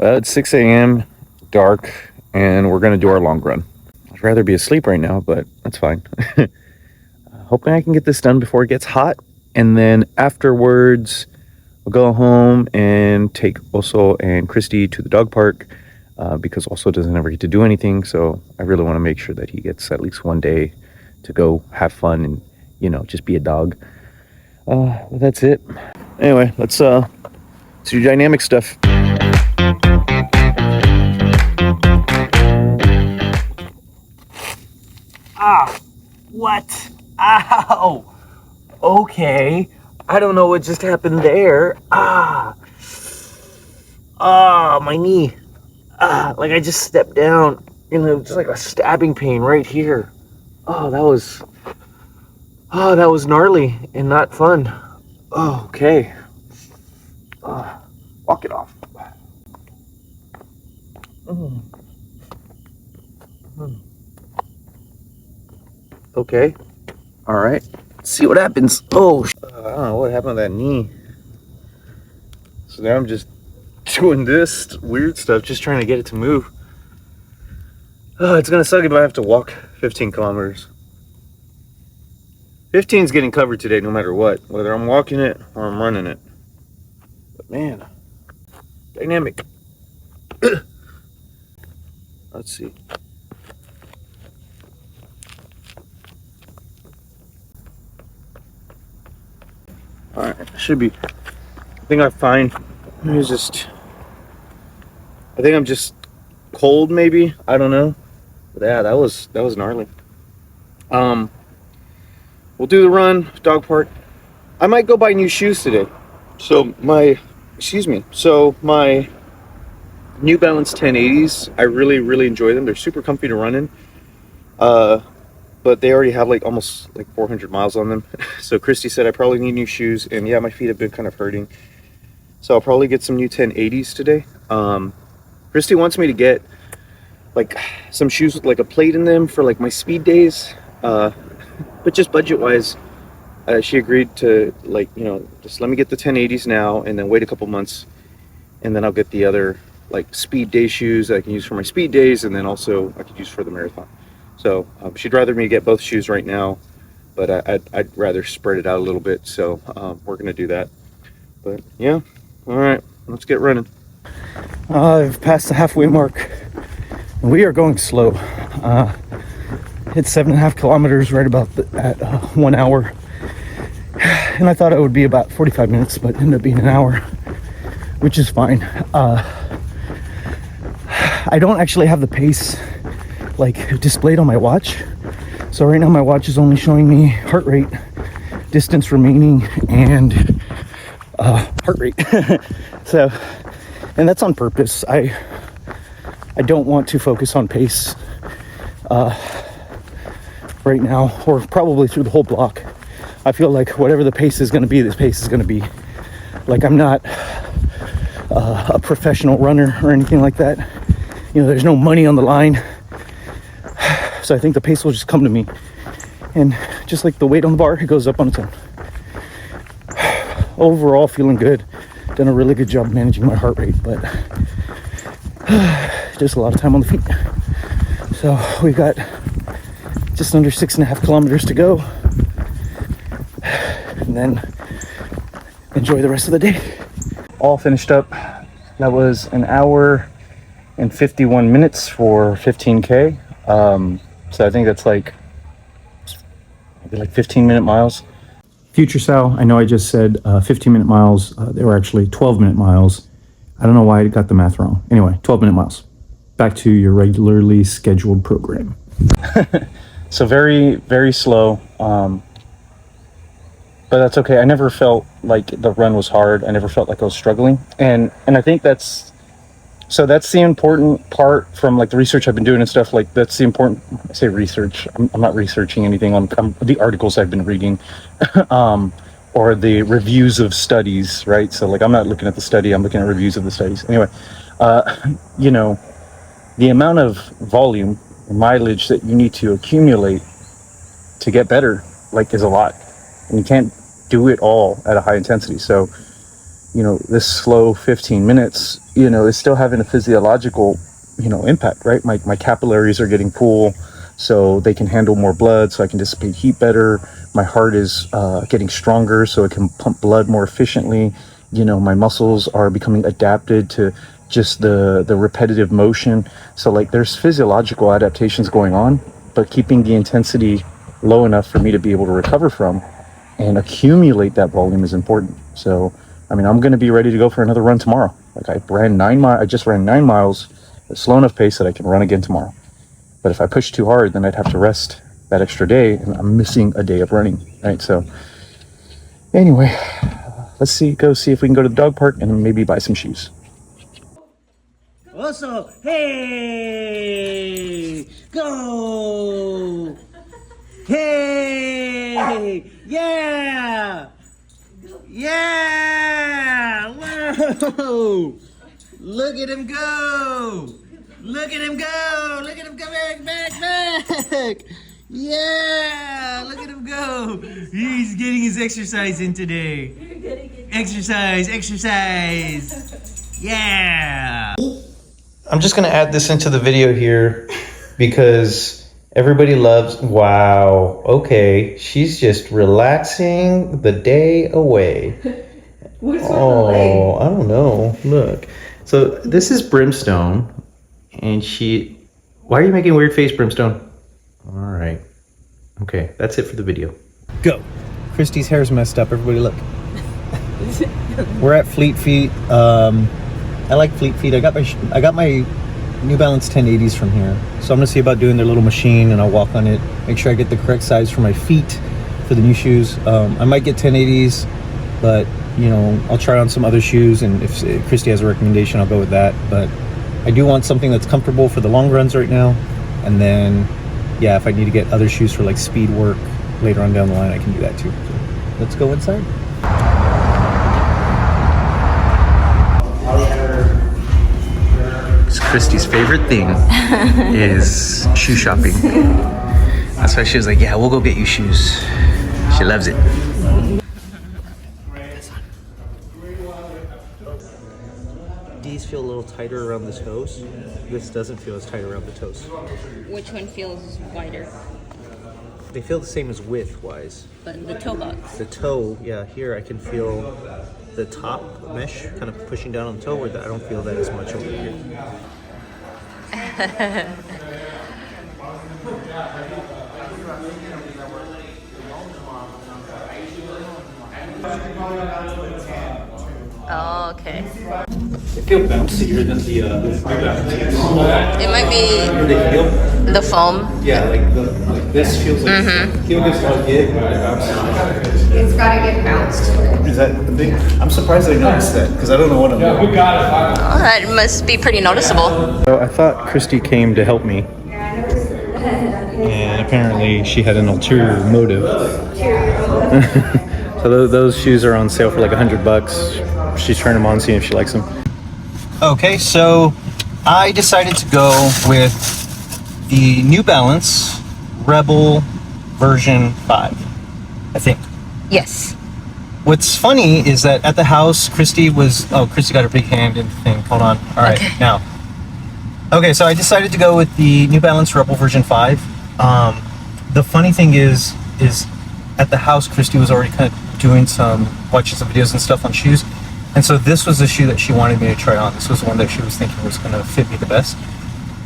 Well, it's 6 a.m., dark, and we're going to do our long run. I'd rather be asleep right now, but that's fine. Hoping I can get this done before it gets hot. And then afterwards, we'll go home and take Oso and Christy to the dog park because Oso doesn't ever get to do anything. So I really want to make sure that he gets at least one day to go have fun and, just be a dog. That's it. Anyway, let's do dynamic stuff. What? Ow! Okay. I don't know what just happened there. My knee. Like I just stepped down and it was just like a stabbing pain right here. That was gnarly and not fun. Okay. Walk it off. Okay. All right. Let's see what happens. I don't know what happened to that knee. So now I'm just doing this weird stuff, just trying to get it to move. It's gonna suck if I have to walk 15 kilometers. 15 is getting covered today no matter what, whether I'm walking it or I'm running it. But man, dynamic. Let's see. All right, should be. I think I'm fine. I think I'm just cold, maybe. I don't know. But yeah, that was gnarly. We'll do the run, dog park. I might go buy new shoes today. So my New Balance 1080s, I really, really enjoy them. They're super comfy to run in. But they already have almost 400 miles on them. So Christy said I probably need new shoes, and yeah, my feet have been kind of hurting. So I'll probably get some new 1080s today. Christy wants me to get some shoes with a plate in them for my speed days. But just budget wise, she agreed to just let me get the 1080s now and then wait a couple months, and then I'll get the other speed day shoes that I can use for my speed days, and then also I could use for the marathon. So she'd rather me get both shoes right now, but I'd rather spread it out a little bit. So we're gonna do that. But yeah, all right, let's get running. I've passed the halfway mark, and we are going slow. Hit 7.5 kilometers right about at 1 hour, and I thought it would be about 45 minutes, but ended up being an hour, which is fine. I don't actually have the pace displayed on my watch, so right now my watch is only showing me heart rate, distance remaining, and heart rate. So, and that's on purpose. I don't want to focus on pace right now, or probably through the whole block. I feel like whatever the pace is going to be, this pace is going to be. I'm not a professional runner or anything like that. There's no money on the line. So I think the pace will just come to me. And just like the weight on the bar, it goes up on its own. Overall, feeling good. Done a really good job managing my heart rate, but just a lot of time on the feet. So we've got just under 6.5 kilometers to go. And then enjoy the rest of the day. All finished up. That was an hour and 51 minutes for 15K. So I think that's maybe 15-minute miles. Future Sal, I know I just said 15-minute miles. They were actually 12-minute miles. I don't know why I got the math wrong. Anyway, 12-minute miles. Back to your regularly scheduled program. So very, very slow. But that's okay. I never felt like the run was hard. I never felt like I was struggling. And I think that's the important part from the research I've been doing and stuff. That's the important, I say research. I'm not researching anything on the articles I've been reading, or the reviews of studies, right? So I'm not looking at the study, I'm looking at reviews of the studies. Anyway, the amount of volume or mileage that you need to accumulate to get better, is a lot. And you can't do it all at a high intensity. So this slow 15 minutes, is still having a physiological, impact, right? My capillaries are getting full, so they can handle more blood, so I can dissipate heat better. My heart is getting stronger, so it can pump blood more efficiently. My muscles are becoming adapted to just the repetitive motion. So like there's physiological adaptations going on, but keeping the intensity low enough for me to be able to recover from and accumulate that volume is important. So, I mean, I'm going to be ready to go for another run tomorrow. Like I just ran 9 miles at a slow enough pace that I can run again tomorrow. But if I push too hard, then I'd have to rest that extra day, and I'm missing a day of running, right? So anyway, let's go see if we can go to the dog park and maybe buy some shoes. Also, hey, go, hey, yeah, whoa, look at him go, look at him go, look at him go, back, yeah, look at him go, he's getting his exercise in today, exercise, yeah. I'm just going to add this into the video here because everybody loves, wow, okay, she's just relaxing the day away. What's with the leg? I don't know, look. So this is Brimstone, and why are you making a weird face, Brimstone? All right, okay, that's it for the video. Go. Christy's hair's messed up, everybody look. We're at Fleet Feet. I like Fleet Feet. I got my New Balance 1080s from here, so I'm gonna see about doing their little machine, and I'll walk on it, make sure I get the correct size for my feet for the new shoes. I might get 1080s, but I'll try on some other shoes, and if Christy has a recommendation, I'll go with that. But I do want something that's comfortable for the long runs right now, and then yeah, if I need to get other shoes for like speed work later on down the line, I can do that too. So let's go inside. Christy's favorite thing is shoe shopping. That's why she was like, yeah, we'll go get you shoes. She loves it. These feel a little tighter around the toes. This doesn't feel as tight around the toes. Which one feels wider? They feel the same as width-wise. But the toe box. The toe, yeah, here I can feel the top mesh kind of pushing down on the toe, where I don't feel that as much over here. Oh, okay. They feel bouncier than the It might be they feel? the foam. Yeah, like this feels like heel gives a lot of give, but it bounces. It's got to get bounced. Is that the big? I'm surprised I noticed that because I don't know what I'm doing. Oh, that must be pretty noticeable. So I thought Christy came to help me, and apparently she had an ulterior motive. So those shoes are on sale for like $100. She's trying them on, seeing if she likes them. Okay, so I decided to go with the New Balance Rebel version 5, I think. Yes. What's funny is that at the house, Christy got her big hand in the thing. Hold on. All right, Okay. now. Okay, so I decided to go with the New Balance Rebel version 5. The funny thing is at the house, Christy was already kind of watching some videos and stuff on shoes. And so this was the shoe that she wanted me to try on. This was the one that she was thinking was going to fit me the best.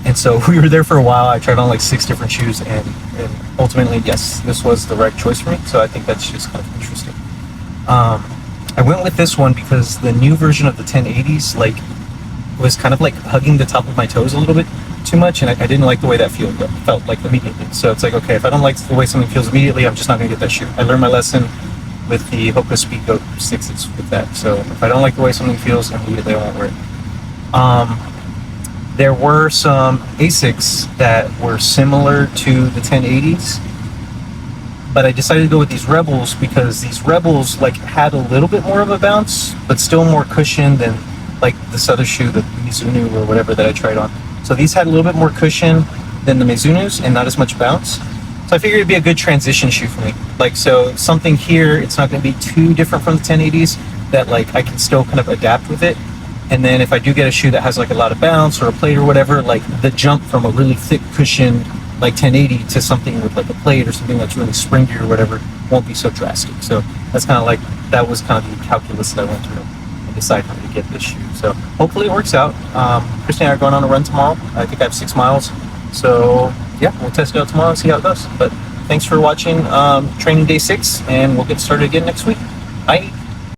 And so we were there for a while. I tried on like 6 different shoes, and ultimately, yes, this was the right choice for me. So I think that's just kind of interesting. I went with this one because the new version of the 1080s was kind of like hugging the top of my toes a little bit too much, and I didn't like the way that felt like immediately. So it's like, okay, if I don't like the way something feels immediately, I'm just not going to get that shoe. I learned my lesson with the Hoka Speedgoat 6s with that. So if I don't like the way something feels, immediately I won't wear it. There were some Asics that were similar to the 1080s, but I decided to go with these Rebels because these Rebels had a little bit more of a bounce, but still more cushion than like this other shoe, the Mizuno or whatever that I tried on. So these had a little bit more cushion than the Mizunos and not as much bounce. So I figured it'd be a good transition shoe for me. So something here, it's not going to be too different from the 1080s, that like I can still kind of adapt with it. And then if I do get a shoe that has like a lot of bounce or a plate or whatever, like the jump from a really thick cushion like 1080 to something with like a plate or something that's really springy or whatever won't be so drastic. So that's kind of like, that was kind of the calculus that I went through and decided to get this shoe. So hopefully it works out. Christy and I are going on a run tomorrow. I think I have 6 miles. So yeah, we'll test it out tomorrow and see how it goes. But thanks for watching training day 6, and we'll get started again next week. Bye.